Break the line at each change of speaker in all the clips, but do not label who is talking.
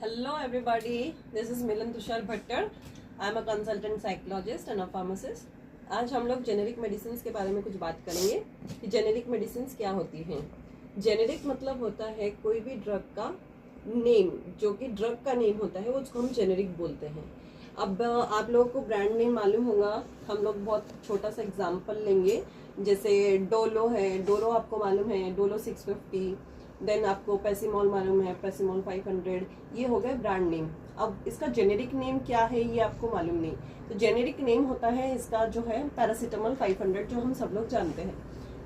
Hello everybody, this is Milan Tushar Bhattar. I am a consultant psychologist and a pharmacist. आज हम लोग generic medicine के बारे में कुछ बात करेंगे कि जेनेरिक मेडिसिन क्या होती हैं। जेनेरिक मतलब होता है कोई भी ड्रग का नेम, जो कि ड्रग का नेम होता है वो उसको हम जेनेरिक बोलते हैं। अब आप लोगों को ब्रांड नेम मालूम होगा, हम लोग बहुत छोटा सा एग्जांपल लेंगे। जैसे डोलो है, डोलो आपको मालूम है, डोलो 650। देन आपको पैसीमोल मालूम है, पैसीमोल 500। ये हो गए ब्रांड नेम। अब इसका जेनेरिक नेम क्या है ये आपको मालूम नहीं। तो जेनेरिक नेम होता है इसका जो है पैरासीटामोल 500, जो हम सब लोग जानते हैं।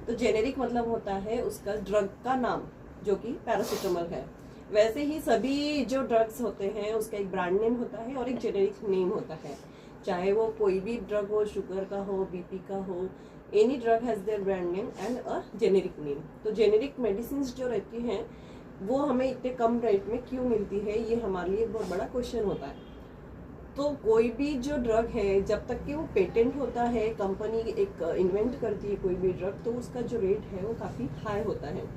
तो जेनेरिक मतलब होता है उसका ड्रग का नाम, जो कि पैरासीटामोल है। वैसे ही सभी जो ड्रग्स होते हैं उसका एक ब्रांड नेम होता है और एक जेनेरिक नेम होता है। चाहे वो कोई भी ड्रग हो, शुगर का हो, बीपी का हो, any drug has their brand name and a generic name. तो जेनेरिक मेडिसिन जो रहती हैं वो हमें इतने कम रेट में क्यों मिलती है, ये हमारे लिए बहुत बड़ा क्वेश्चन होता है। तो कोई भी जो ड्रग है, जब तक कि वो पेटेंट होता है, कंपनी एक इन्वेंट करती है कोई भी ड्रग, तो उसका जो रेट है वो काफ़ी हाई होता है।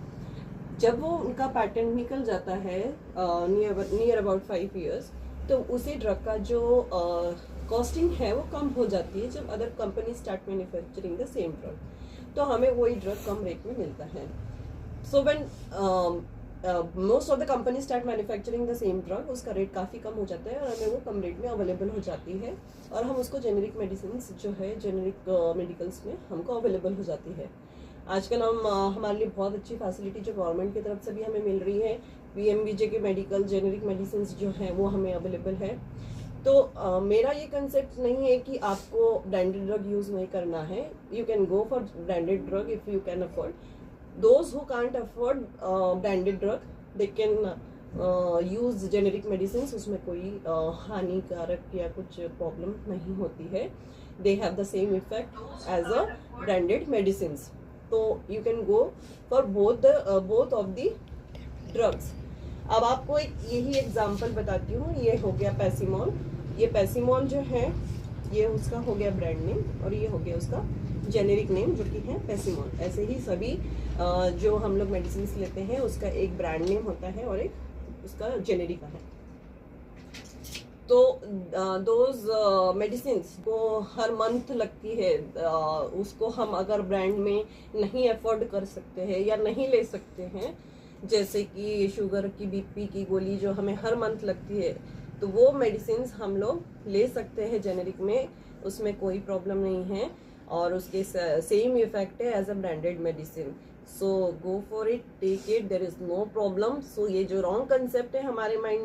जब वो उनका पैटेंट निकल जाता है नियर अबाउट 5 ईयर्स, तो उसी ड्रग का जो कॉस्टिंग है वो कम हो जाती है जब other company start manufacturing the same drug, तो हमें वही ड्रग कम रेट में मिलता है। So when most of the company start manufacturing the same drug, उसका रेट काफ़ी कम हो जाता है और हमें वो कम रेट में अवेलेबल हो जाती है और हम उसको जेनेरिक मेडिसिन जो है जेनेरिक मेडिकल्स में हमको अवेलेबल हो जाती है। आजकल हम हमारे लिए बहुत अच्छी फैसिलिटी जो गवर्नमेंट की तरफ से भी हमें मिल रही है, पीएमवीजे के मेडिकल जेनेरिक मेडिसिन जो है वो हमें अवेलेबल है। तो मेरा ये कंसेप्ट नहीं है कि आपको ब्रांडेड ड्रग यूज़ नहीं करना है। You can go for branded drug if you can afford. Those who can't afford branded drug, they can use generic medicine. उसमें कोई हानिकारक या कुछ प्रॉब्लम नहीं होती है। They have the same effect as a branded medicine. तो you can go for both of the drugs. अब आपको एक यही एग्जांपल बताती हूँ। ये हो गया पैसीमोल। ये पैसीमोल जो है ये उसका हो गया ब्रांड नेम और ये हो गया उसका जेनेरिक नेम, जो कि है पैसीमोल। ऐसे ही सभी जो हम लोग मेडिसिन लेते हैं उसका एक ब्रांड नेम होता है और एक उसका जेनेरिक है। तो दोज मेडिसिन को हर मंथ लगती है, उसको हम अगर ब्रांड में नहीं अफोर्ड कर सकते हैं या नहीं ले सकते हैं, जैसे कि शुगर की, बीपी की गोली जो हमें हर मंथ लगती है, तो वो मेडिसिन हम लोग ले सकते हैं जेनेरिक में, उसमें कोई प्रॉब्लम नहीं है और उसके सेम इफेक्ट है as a branded medicine. So go for it, take it, there is no problem. So ये जो रॉन्ग कंसेप्ट है हमारे माइंड